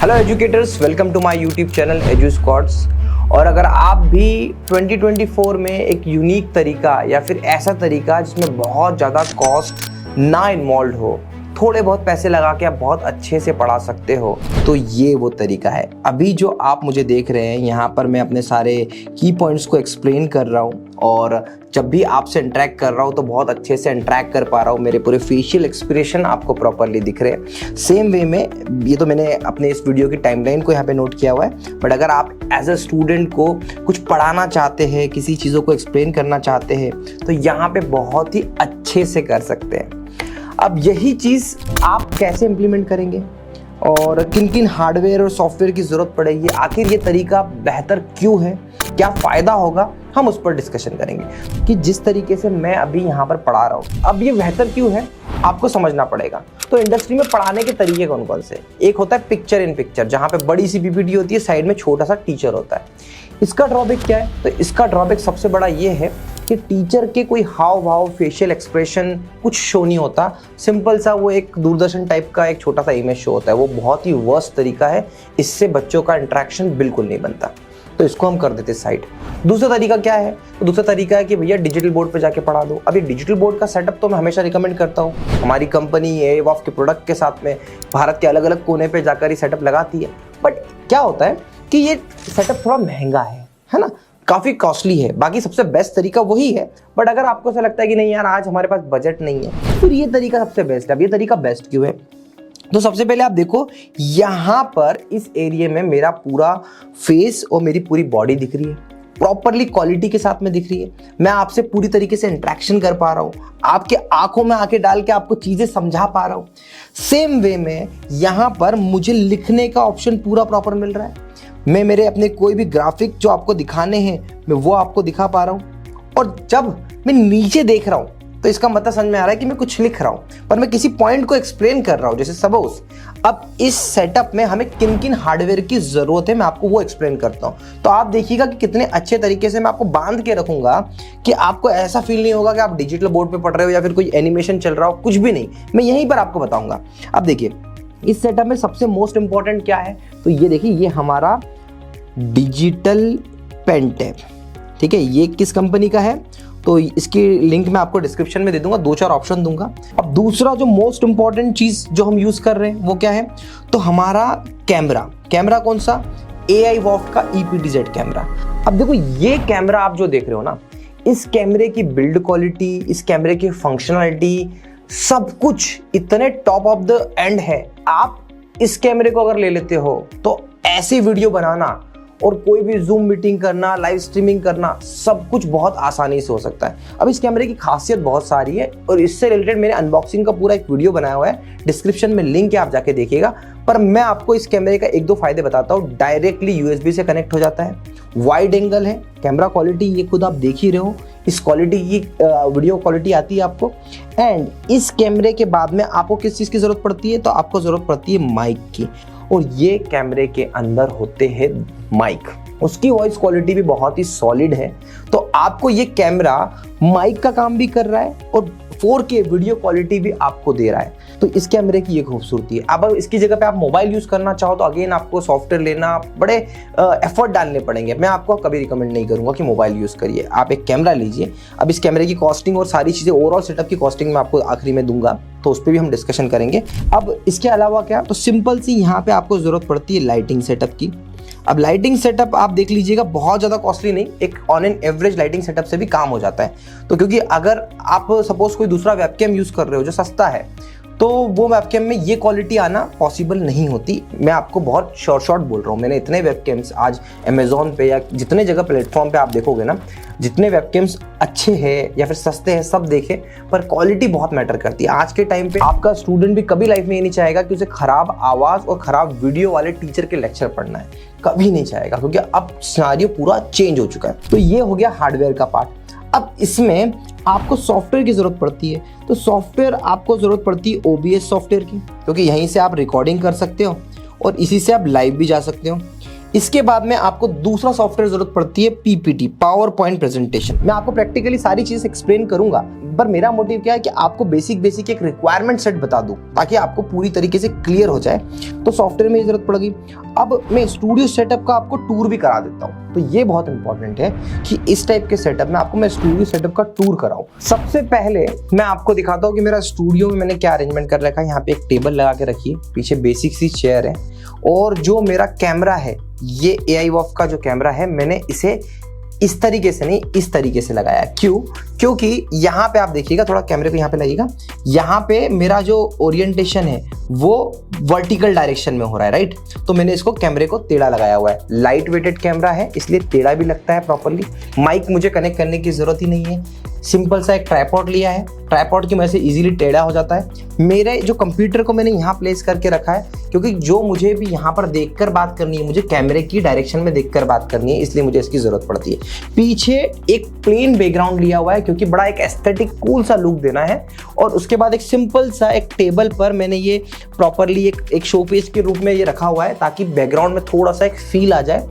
Hello educators, welcome to my YouTube channel Edu Squads. और अगर आप भी 2024 में एक यूनिक तरीका या फिर ऐसा तरीका जिसमें बहुत ज़्यादा कॉस्ट ना इन्वॉल्व हो, थोड़े बहुत पैसे लगा के आप बहुत अच्छे से पढ़ा सकते हो, तो ये वो तरीका है। अभी जो आप मुझे देख रहे हैं यहाँ पर मैं अपने सारे की पॉइंट्स को एक्सप्लेन कर रहा हूँ और जब भी आपसे इंटरेक्ट कर रहा हूँ तो बहुत अच्छे से इंटरेक्ट कर पा रहा हूँ। मेरे पूरे फेशियल एक्सप्रेशन आपको प्रॉपरली दिख रहे हैं। सेम वे में ये तो मैंने अपने इस वीडियो की टाइमलाइन को यहाँ पे नोट किया हुआ है, बट अगर आप एज अ स्टूडेंट को कुछ पढ़ाना चाहते हैं, किसी चीज़ों को एक्सप्लेन करना चाहते हैं, तो यहाँ पे बहुत ही अच्छे से कर सकते हैं। अब यही चीज़ आप कैसे इम्प्लीमेंट करेंगे और किन किन हार्डवेयर और सॉफ्टवेयर की ज़रूरत पड़ेगी, आखिर ये तरीका बेहतर क्यों है, क्या फ़ायदा होगा, हम उस पर डिस्कशन करेंगे कि जिस तरीके से मैं अभी यहाँ पर पढ़ा रहा हूँ अब ये बेहतर क्यों है आपको समझना पड़ेगा। तो इंडस्ट्री में पढ़ाने के तरीके कौन कौन से, एक होता है पिक्चर इन पिक्चर, जहाँ पे बड़ी सी पीपीटी होती है, साइड में छोटा सा टीचर होता है। इसका ड्रॉबैक क्या है? तो इसका ड्रॉबैक सबसे बड़ा ये है कि टीचर के कोई हाव भाव, फेशियल एक्सप्रेशन कुछ शो नहीं होता। सिंपल सा वो एक दूरदर्शन टाइप का एक छोटा सा इमेज शो होता है। वो बहुत ही वर्स्ट तरीका है, इससे बच्चों का इंटरेक्शन बिल्कुल नहीं बनता, तो इसको हम कर देते साइड। दूसरा तरीका क्या है? तो दूसरा तरीका है कि भैया डिजिटल बोर्ड पे जाके पढ़ा दो। अब ये डिजिटल बोर्ड का सेटअप तो मैं हमेशा रिकमेंड करता हूँ। हमारी कंपनी एवाफ के प्रोडक्ट के साथ में भारत के अलग अलग कोने पे जाकर ये सेटअप लगाती है। बट क्या होता है कि ये सेटअप थोड़ा महंगा है ना, काफ़ी कॉस्टली है। बाकी सबसे बेस्ट तरीका वही है, बट अगर आपको ऐसा लगता है कि नहीं यार आज हमारे पास बजट नहीं है, फिर ये तरीका सबसे बेस्ट है। अब ये तरीका बेस्ट क्यों है? तो सबसे पहले आप देखो यहाँ पर इस एरिया में मेरा पूरा फेस और मेरी पूरी बॉडी दिख रही है, प्रॉपरली क्वालिटी के साथ में दिख रही है। मैं आपसे पूरी तरीके से इंटरेक्शन कर पा रहा हूँ, आपके आंखों में आंखें डाल के आपको चीज़ें समझा पा रहा हूँ। सेम वे में यहाँ पर मुझे लिखने का ऑप्शन पूरा प्रॉपर मिल रहा है। मैं मेरे अपने कोई भी ग्राफिक जो आपको दिखाने हैं मैं वो आपको दिखा पा रहा हूँ। और जब मैं नीचे देख रहा हूँ तो इसका मतलब समझ में आ रहा है कि मैं कुछ लिख रहा हूँ पर मैं किसी पॉइंट को एक्सप्लेन कर रहा हूँ। जैसे सपोज अब इस सेटअप में हमें किन किन हार्डवेयर की ज़रूरत है मैं आपको वो एक्सप्लेन करता हूँ। तो आप देखिएगा कि कितने अच्छे तरीके से मैं आपको बांध के रखूँगा कि आपको ऐसा फील नहीं होगा कि आप डिजिटल बोर्ड पर पढ़ रहे हो या फिर कोई एनिमेशन चल रहा हो, कुछ भी नहीं। मैं यहीं पर आपको बताऊँगा। अब देखिए इस सेटअप में सबसे मोस्ट इंपॉर्टेंट क्या है, तो ये देखिए ये हमारा डिजिटल पेन टैब, ठीक है। ये किस कंपनी का है तो इसकी लिंक मैं आपको डिस्क्रिप्शन में दे दूंगा, 2-4 ऑप्शन दूंगा। अब दूसरा जो मोस्ट इंपॉर्टेंट चीज जो हम यूज कर रहे हैं वो क्या है, तो हमारा कैमरा कौन सा, एआईवॉफ का EPTZ कैमरा। अब देखो ये कैमरा आप जो देख रहे हो ना, इस कैमरे की बिल्ड क्वालिटी, इस कैमरे की फंक्शनलिटी, सब कुछ इतने टॉप ऑफ द एंड है। आप इस कैमरे को अगर ले लेते हो तो ऐसे वीडियो बनाना और कोई भी जूम मीटिंग करना, लाइव स्ट्रीमिंग करना, सब कुछ बहुत आसानी से हो सकता है। अब इस कैमरे की खासियत बहुत सारी है और इससे रिलेटेड मैंने अनबॉक्सिंग का पूरा एक वीडियो बनाया हुआ है, डिस्क्रिप्शन में लिंक है, आप जाके देखिएगा। पर मैं आपको इस कैमरे का 1-2 फायदे बताता हूँ। डायरेक्टली USB से कनेक्ट हो जाता है, वाइड एंगल है, कैमरा क्वालिटी ये खुद आप देख ही रहे हो, इस क्वालिटी की वीडियो क्वालिटी आती है आपको। एंड इस कैमरे के बाद में आपको किस चीज़ की ज़रूरत पड़ती है, तो आपको ज़रूरत पड़ती है माइक की। और ये कैमरे के अंदर होते हैं माइक, उसकी वॉइस क्वालिटी भी बहुत ही सॉलिड है। तो आपको ये कैमरा माइक का काम भी कर रहा है और 4K वीडियो क्वालिटी भी आपको दे रहा है। तो इस कैमरे की ये खूबसूरती है। अब इसकी जगह पे आप मोबाइल यूज़ करना चाहो तो अगेन आपको सॉफ्टवेयर लेना, बड़े एफर्ट डालने पड़ेंगे। मैं आपको कभी रिकमेंड नहीं करूँगा कि मोबाइल यूज़ करिए, आप एक कैमरा लीजिए। अब इस कैमरे की कॉस्टिंग और सारी चीज़ें, ओवरऑल सेटअप की कॉस्टिंग मैं आपको आखिरी में दूंगा, तो उस पर भी हम डिस्कशन करेंगे। अब इसके अलावा क्या, तो सिंपल सी यहाँ पे आपको ज़रूरत पड़ती है लाइटिंग सेटअप की। अब लाइटिंग सेटअप आप देख लीजिएगा, बहुत ज़्यादा कॉस्टली नहीं, एक on an average lighting setup से भी काम हो जाता है। तो क्योंकि अगर आप सपोज कोई दूसरा वेबकैम यूज़ कर रहे हो जो सस्ता है, तो वो वेबकैम में ये क्वालिटी आना पॉसिबल नहीं होती। मैं आपको बहुत शॉर्ट बोल रहा हूँ। मैंने इतने वेबकैम्स आज अमेज़ॉन पे या जितने जगह प्लेटफॉर्म पे आप देखोगे ना, जितने वेबकैम्स अच्छे हैं या फिर सस्ते हैं सब देखे, पर क्वालिटी बहुत मैटर करती है। आज के टाइम पे आपका स्टूडेंट भी कभी लाइफ में ये नहीं चाहेगा कि उसे खराब आवाज़ और खराब वीडियो वाले टीचर के लेक्चर पढ़ना है, कभी नहीं चाहेगा, क्योंकि अब सिनेरियो पूरा चेंज हो चुका है। तो ये हो गया हार्डवेयर का पार्ट। अब इसमें आपको सॉफ्टवेयर की ज़रूरत पड़ती है, तो सॉफ्टवेयर आपको ज़रूरत पड़ती है OBS सॉफ्टवेयर की, क्योंकि यहीं से आप रिकॉर्डिंग कर सकते हो और इसी से आप लाइव भी जा सकते हो। इसके बाद में आपको दूसरा सॉफ्टवेयर जरूरत पड़ती है पीपीटी, पावर पॉइंट प्रेजेंटेशन। मैं आपको प्रैक्टिकली सारी चीज एक्सप्लेन करूंगा, पर मेरा मोटिव क्या है कि आपको बेसिक एक रिक्वायरमेंट सेट बता दूं ताकि आपको पूरी तरीके से क्लियर हो जाए। तो सॉफ्टवेयर में ये जरूरत पड़ेगी। अब मैं स्टूडियो सेटअप का आपको टूर भी करा देता हूँ। तो ये बहुत इंपॉर्टेंट है कि इस टाइप के सेटअप में आपको मैं स्टूडियो सेटअप का टूर कराऊं। सबसे पहले मैं आपको दिखाता हूँ कि मेरा स्टूडियो में मैंने क्या अरेंजमेंट कर रखा है। यहाँ पे एक टेबल लगा के रखी है, पीछे बेसिक सी चेयर है, और जो मेरा कैमरा है ये AI वॉफ का जो कैमरा है, मैंने इसे इस तरीके से नहीं, इस तरीके से लगाया। क्यों? क्योंकि यहाँ पे आप देखिएगा, थोड़ा कैमरे को यहाँ पे लगेगा, यहाँ पे मेरा जो ओरिएंटेशन है वो वर्टिकल डायरेक्शन में हो रहा है, राइट। तो मैंने इसको कैमरे को टेढ़ा लगाया हुआ है। लाइट वेटेड कैमरा है इसलिए टेढ़ा भी लगता है प्रॉपरली। माइक मुझे कनेक्ट करने की जरूरत ही नहीं है, सिंपल सा एक ट्राइपॉड लिया है, ट्राइपॉड की वजह से इजीली टेढ़ा हो जाता है। मेरे जो कंप्यूटर को मैंने यहाँ प्लेस करके रखा है क्योंकि जो मुझे भी यहाँ पर देखकर बात करनी है, मुझे कैमरे की डायरेक्शन में देखकर बात करनी है, इसलिए मुझे इसकी जरूरत पड़ती है। पीछे एक प्लेन बैकग्राउंड लिया हुआ है क्योंकि बड़ा एक एस्थेटिक कूल सा लुक देना है। और उसके बाद एक सिंपल सा एक टेबल पर मैंने ये प्रॉपरली एक शो पीस के रूप में ये रखा हुआ है ताकि बैकग्राउंड में थोड़ा सा एक फील आ जाए।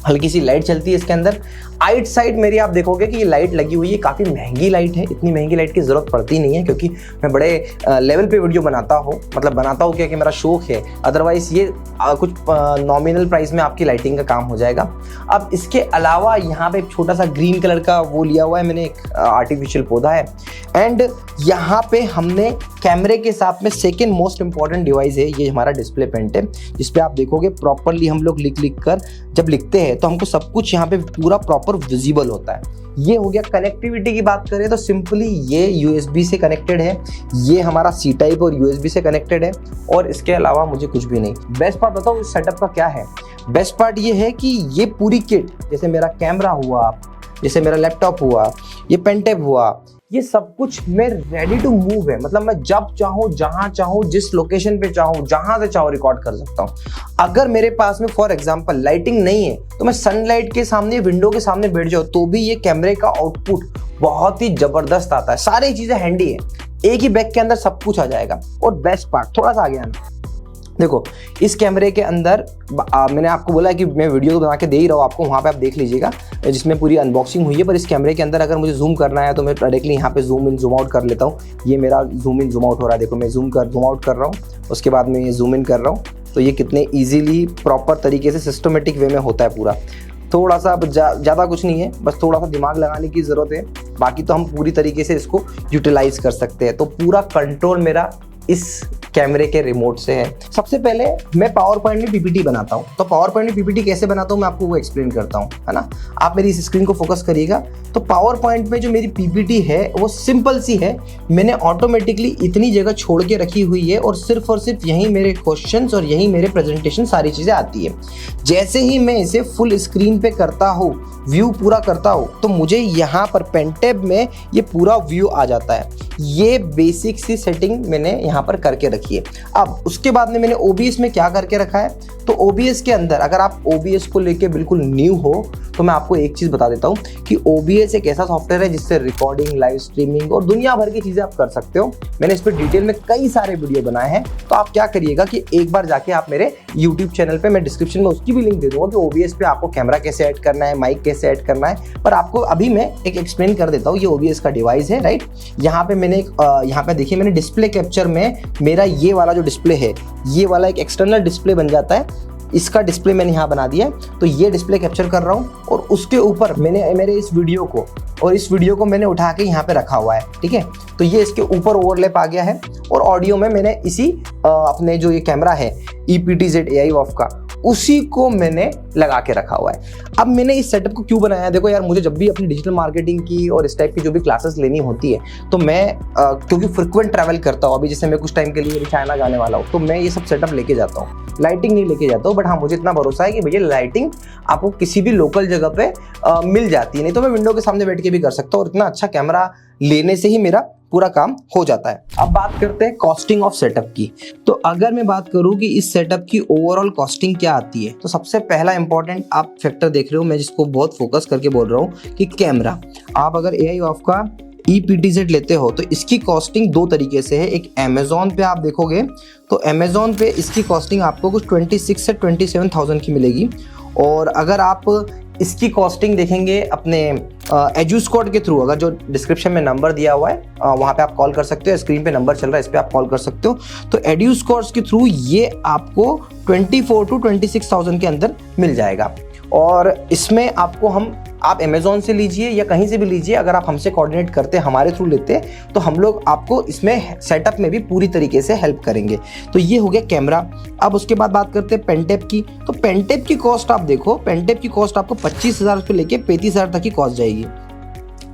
हल्की सी लाइट चलती है इसके अंदर। आइट साइड मेरी आप देखोगे कि ये लाइट लगी हुई है, काफ़ी महंगी लाइट है। इतनी महंगी लाइट की ज़रूरत पड़ती नहीं है क्योंकि मैं बड़े लेवल पे वीडियो बनाता हूँ, मतलब बनाता हूँ क्या कि मेरा शौक है। अदरवाइज़ ये कुछ नॉमिनल प्राइस में आपकी लाइटिंग का काम हो जाएगा। अब इसके अलावा यहाँ पे एक छोटा सा ग्रीन कलर का वो लिया हुआ है मैंने, एक आर्टिफिशियल पौधा है। एंड यहाँ पे हमने कैमरे के साथ में सेकेंड मोस्ट इंपॉर्टेंट डिवाइस है, ये हमारा डिस्प्ले पेंट है, जिसपे आप देखोगे प्रॉपरली हम लोग लिख कर जब लिखते हैं तो हमको सब कुछ यहाँ पे पूरा प्रॉपर विजिबल होता है। ये हो गया। कनेक्टिविटी की बात करें तो सिंपली ये USB से कनेक्टेड है, ये हमारा C टाइप और USB से कनेक्टेड है, और इसके अलावा मुझे कुछ भी नहीं। बेस्ट पार्ट बताओ इस सेटअप का क्या है? बेस्ट पार्ट ये है कि ये पूरी किट, जैसे मेरा कैमरा हुआ, जैसे मेरा लैपटॉप हुआ, ये पेन टैब हुआ, ये सब कुछ मैं रेडी टू मूव है। मतलब मैं जब चाहूँ, जहां चाहूँ, जिस लोकेशन पे चाहूँ, जहां से चाहूँ रिकॉर्ड कर सकता हूँ। अगर मेरे पास में फॉर एग्जांपल लाइटिंग नहीं है तो मैं सनलाइट के सामने, विंडो के सामने बैठ जाऊँ तो भी ये कैमरे का आउटपुट बहुत ही जबरदस्त आता है। सारी चीजें हैंडी है, एक ही बैग के अंदर सब कुछ आ जाएगा। और बेस्ट पार्ट थोड़ा सा आगे आना, देखो इस कैमरे के अंदर मैंने आपको बोला कि मैं वीडियो तो बना के दे ही रहा हूँ आपको, वहाँ पे आप देख लीजिएगा जिसमें पूरी अनबॉक्सिंग हुई है। पर इस कैमरे के अंदर अगर मुझे जूम करना है तो मैं डायरेक्टली यहाँ पे जूम इन जूम आउट कर लेता हूँ। ये मेरा जूम इन जूम आउट हो रहा है, देखो मैं जूम आउट कर रहा हूँ, उसके बाद मैं ये जूम इन कर रहा हूँ। तो ये कितने ईजिली प्रॉपर तरीके से सिस्टमेटिक वे में होता है पूरा। थोड़ा सा ज़्यादा कुछ नहीं है, बस थोड़ा सा दिमाग लगाने की ज़रूरत है, बाकी तो हम पूरी तरीके से इसको यूटिलाइज कर सकते हैं। तो पूरा कंट्रोल मेरा इस कैमरे के रिमोट से है। सबसे पहले मैं पावर पॉइंट में पीपीटी बनाता हूँ। तो पावर पॉइंट में पीपीटी कैसे बनाता हूँ मैं आपको वो एक्सप्लेन करता हूँ, है ना। आप मेरी इस स्क्रीन को फोकस करिएगा। तो पावर पॉइंट में जो मेरी पीपीटी है वो सिंपल सी है, मैंने ऑटोमेटिकली इतनी जगह छोड़ के रखी हुई है और सिर्फ यहीं मेरे क्वेश्चंस और यहीं मेरे प्रेजेंटेशन सारी चीज़ें आती है। जैसे ही मैं इसे फुल स्क्रीन पे करता हूँ, व्यू पूरा करता हूँ, तो मुझे यहाँ पर पेन टैब में ये पूरा व्यू आ जाता है। ये बेसिक सी सेटिंग मैंने यहाँ पर करके रखी है। अब उसके बाद में मैंने OBS में क्या करके रखा है, तो OBS के अंदर अगर आप OBS को लेके बिल्कुल न्यू हो तो मैं आपको एक चीज़ बता देता हूँ कि OBS एक ऐसा सॉफ्टवेयर है जिससे रिकॉर्डिंग, लाइव स्ट्रीमिंग और दुनिया भर की चीज़ें आप कर सकते हो। मैंने इस पर डिटेल में कई सारे वीडियो बनाए हैं। तो आप क्या करिएगा कि एक बार जाके आप मेरे YouTube चैनल पे, मैं डिस्क्रिप्शन में उसकी भी लिंक दे दूंगा कि OBS पे आपको कैमरा कैसे ऐड करना है, माइक कैसे ऐड करना है। पर आपको अभी मैं एक एक्सप्लेन कर देता हूँ। ये OBS का डिवाइस है, राइट। यहाँ पे मैंने यहाँ पे देखिए मैंने डिस्प्ले कैप्चर में मेरा ये वाला जो डिस्प्ले है, ये वाला एक एक्सटर्नल डिस्प्ले बन जाता है। इसका डिस्प्ले मैंने यहाँ बना दिया है। तो ये डिस्प्ले कैप्चर कर रहा हूँ और उसके ऊपर मैंने मेरे इस वीडियो को मैंने उठा के यहाँ पे रखा हुआ है, ठीक है। तो ये इसके ऊपर ओवरलैप आ गया है और ऑडियो में मैंने इसी अपने जो ये कैमरा है EPTZ AI वॉफ का, उसी को मैंने लगा के रखा हुआ है। अब मैंने इस सेटअप को क्यों बनाया, देखो यार मुझे जब भी अपनी डिजिटल मार्केटिंग की और इस टाइप की जो भी क्लासेस लेनी होती है तो मैं क्योंकि फ्रिक्वेंट ट्रैवल करता हूँ, अभी जैसे मैं कुछ टाइम के लिए चाइना जाने वाला हूँ, तो मैं ये सब सेटअप लेके जाता हूँ। लाइटिंग नहीं लेके जाता हूँ, बट हाँ मुझे इतना भरोसा है कि भैया लाइटिंग आपको किसी भी लोकल जगह पे मिल जाती है। नहीं तो मैं विंडो के सामने बैठ के भी कर सकता हूँ और इतना अच्छा कैमरा लेने से ही मेरा पूरा काम हो जाता है। अब बात करते हैं कॉस्टिंग ऑफ सेटअप की। तो अगर मैं बात करूं कि इस सेटअप की ओवरऑल कॉस्टिंग क्या आती है, तो सबसे पहला इंपॉर्टेंट आप फैक्टर देख रहे हो, मैं जिसको बहुत फोकस करके बोल रहा हूं कि कैमरा। आप अगर AI वॉफ का EPTZ लेते हो तो इसकी कॉस्टिंग दो तरीके से है। एक अमेजोन पे आप देखोगे तो अमेजोन पे इसकी कॉस्टिंग आपको कुछ 26 से 27,000 की मिलेगी, और अगर आप इसकी कॉस्टिंग देखेंगे अपने एजुस्क्वाड के थ्रू, अगर जो डिस्क्रिप्शन में नंबर दिया हुआ है वहाँ पे आप कॉल कर सकते हो, स्क्रीन पे नंबर चल रहा है, इस पे आप कॉल कर सकते हो। तो एजुस्क्वाड के थ्रू ये आपको 24 to 26,000 के अंदर मिल जाएगा। और इसमें आपको आप अमेज़ॉन से लीजिए या कहीं से भी लीजिए, अगर आप हमसे कोऑर्डिनेट करते, हमारे थ्रू लेते, तो हम लोग आपको इसमें सेटअप में भी पूरी तरीके से हेल्प करेंगे। तो ये हो गया कैमरा। अब उसके बाद बात करते हैं पेनटेप की। तो पेनटेप की कॉस्ट आप देखो, पेनटेप की कॉस्ट आपको 25,000 से लेके 35,000 तक की कॉस्ट जाएगी।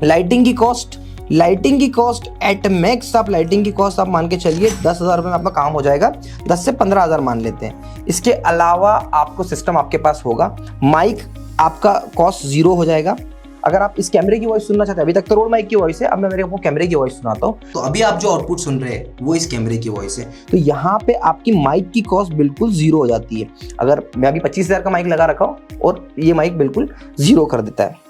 लाइटिंग की कॉस्ट एट मैक्स आप मान के चलिए 10,000 रुपये में आपका काम हो जाएगा, 10 से 15,000 मान लेते हैं। इसके अलावा आपको सिस्टम आपके पास होगा, माइक आपका कॉस्ट 0 हो जाएगा। अगर आप इस कैमरे की वॉइस सुनना चाहते हैं, अभी तक तो रोड माइक की वॉइस है, अब मैं मेरे को कैमरे की वॉइस सुनाता हूँ। तो अभी आप जो आउटपुट सुन रहे हैं वो इस कैमरे की वॉइस है। तो यहाँ पे आपकी माइक की कॉस्ट बिल्कुल 0 हो जाती है। अगर मैं अभी 25,000 का माइक लगा रखा हूँ और ये माइक बिल्कुल 0 कर देता है।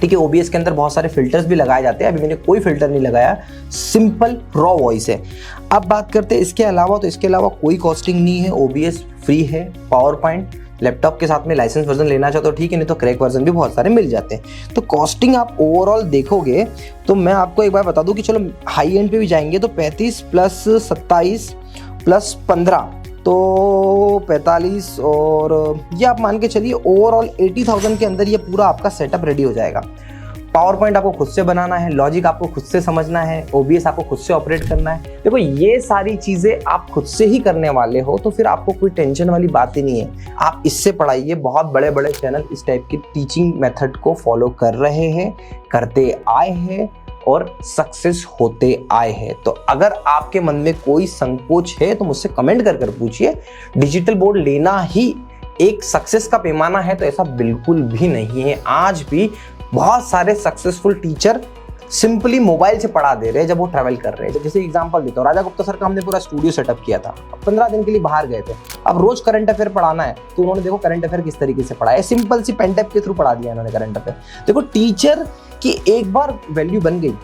ठीक है, OBS के अंदर बहुत सारे फिल्टर्स भी लगाए जाते हैं, अभी मैंने कोई फिल्टर नहीं लगाया, सिंपल रॉ वॉइस है। अब बात करते हैं इसके अलावा, तो इसके अलावा कोई कॉस्टिंग नहीं है, OBS फ्री है। पावर पॉइंट लैपटॉप के साथ में लाइसेंस वर्जन लेना चाहो तो ठीक है, नहीं तो क्रैक वर्जन भी बहुत सारे मिल जाते हैं। तो कॉस्टिंग आप ओवरऑल देखोगे तो मैं आपको एक बार बता दूं कि चलो हाई एंड पे भी जाएंगे तो 35 प्लस 27 प्लस 15 तो 45, और ये आप मान के चलिए ओवरऑल 80,000 के अंदर ये पूरा आपका सेटअप रेडी हो जाएगा। पावर पॉइंट आपको खुद से बनाना है, लॉजिक आपको खुद से समझना है, OBS आपको खुद से ऑपरेट करना है। देखो ये सारी चीज़ें आप खुद से ही करने वाले हो, तो फिर आपको कोई टेंशन वाली बात ही नहीं है। आप इससे पढ़ाइए, बहुत बड़े बड़े चैनल इस टाइप की टीचिंग मेथड को फॉलो कर रहे हैं, करते आए हैं और सक्सेस होते आए हैं। तो अगर आपके मन में कोई संकोच है तो मुझसे कमेंट कर पूछिए। डिजिटल बोर्ड लेना ही एक सक्सेस का पैमाना है तो ऐसा बिल्कुल भी नहीं है। आज भी बहुत सारे सक्सेसफुल टीचर सिंपली मोबाइल से पढ़ा दे रहे हैं जब वो ट्रैवल कर रहे हैं। जैसे एग्जांपल देता हूँ, राजा गुप्ता सर का हमने पूरा स्टूडियो सेटअप किया था, 15 दिन के लिए बाहर गए थे। अब रोज करंट अफेयर पढ़ाना है तो उन्होंने देखो करंट अफेयर किस तरीके से पढ़ाया, सिंपल सी पेनटेप के थ्रू पढ़ा दिया उन्होंने करंट अफेयर। देखो टीचर की एक बार वैल्यू बन गई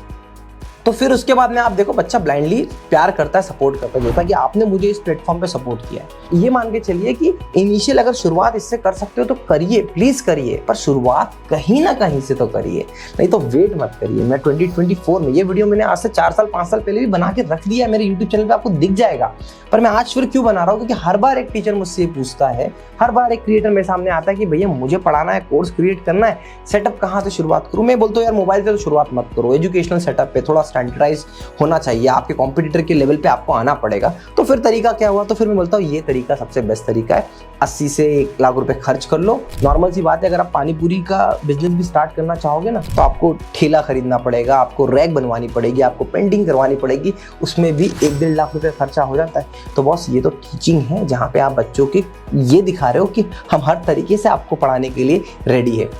तो फिर उसके बाद में आप देखो बच्चा ब्लाइंडली प्यार करता है, सपोर्ट करता है, जैसा कि आपने मुझे इस प्लेटफॉर्म पे सपोर्ट किया है। ये मान के चलिए कि इनिशियल अगर शुरुआत इससे कर सकते हो तो करिए, प्लीज करिए, पर शुरुआत कहीं ना कहीं से तो करिए, नहीं तो वेट मत करिए। मैं 2024 में ये वीडियो मैंने आज से 4 साल 5 साल पहले भी बना के रख दिया है, मेरे यूट्यूब चैनल पे आपको दिख जाएगा। पर मैं आज फिर क्यों बना रहा हूँ, क्योंकि हर बार एक टीचर मुझसे पूछता है, हर बार एक क्रिएटर मेरे सामने आता है कि भैया मुझे पढ़ाना है, कोर्स क्रिएट करना है, सेटअप कहाँ से शुरुआत करूँ। मैं बोलता हूँ यार मोबाइल से तो शुरुआत मत करो, एजुकेशनल सेटअप पे थोड़ा स्टैंडर्डाइज होना चाहिए, आपके कॉम्पिटिटर के लेवल पे आपको आना पड़ेगा। तो फिर तरीका क्या हुआ, तो फिर मैं बोलता हूँ ये तरीका सबसे बेस्ट तरीका है। 80 से 1 लाख रुपए खर्च कर लो। नॉर्मल सी बात है, अगर आप पानी पूरी का बिजनेस भी स्टार्ट करना चाहोगे ना तो आपको ठेला खरीदना पड़ेगा, आपको रैक बनवानी पड़ेगी, आपको पेंटिंग करवानी पड़ेगी, उसमें भी 1-1.5 लाख रुपए खर्चा हो जाता है। तो बॉस ये तो टीचिंग है जहाँ पे आप बच्चों के ये दिखा रहे हो कि हम हर तरीके से आपको पढ़ाने के लिए रेडी है।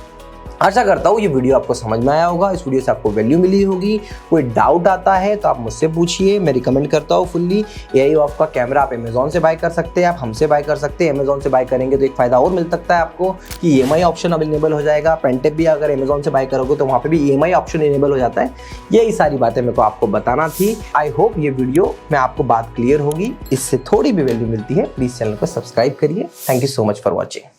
आशा करता हूँ ये वीडियो आपको समझ में आया होगा, इस वीडियो से आपको वैल्यू मिली होगी। कोई डाउट आता है तो आप मुझसे पूछिए, मैं रिकमेंड करता हूँ फुल्ली। AI ऑफ का कैमरा आप अमेज़ॉन से बाय कर सकते हैं, आप हमसे बाय कर सकते हैं। अमेज़ॉन से बाय करेंगे तो एक फ़ायदा और मिल सकता है आपको कि EMI ऑप्शन अवेलेबल हो जाएगा। पेनटेप भी अगर अमेज़ॉन से बाय करोगे तो वहाँ पर भी EMI ऑप्शन इनेबल हो जाता है। यही सारी बातें मेरे को आपको बताना थी। आई होप ये वीडियो में आपको बात क्लियर होगी, इससे थोड़ी भी वैल्यू मिलती है। प्लीज़ चैनल को सब्सक्राइब करिए। Thank you so much for watching.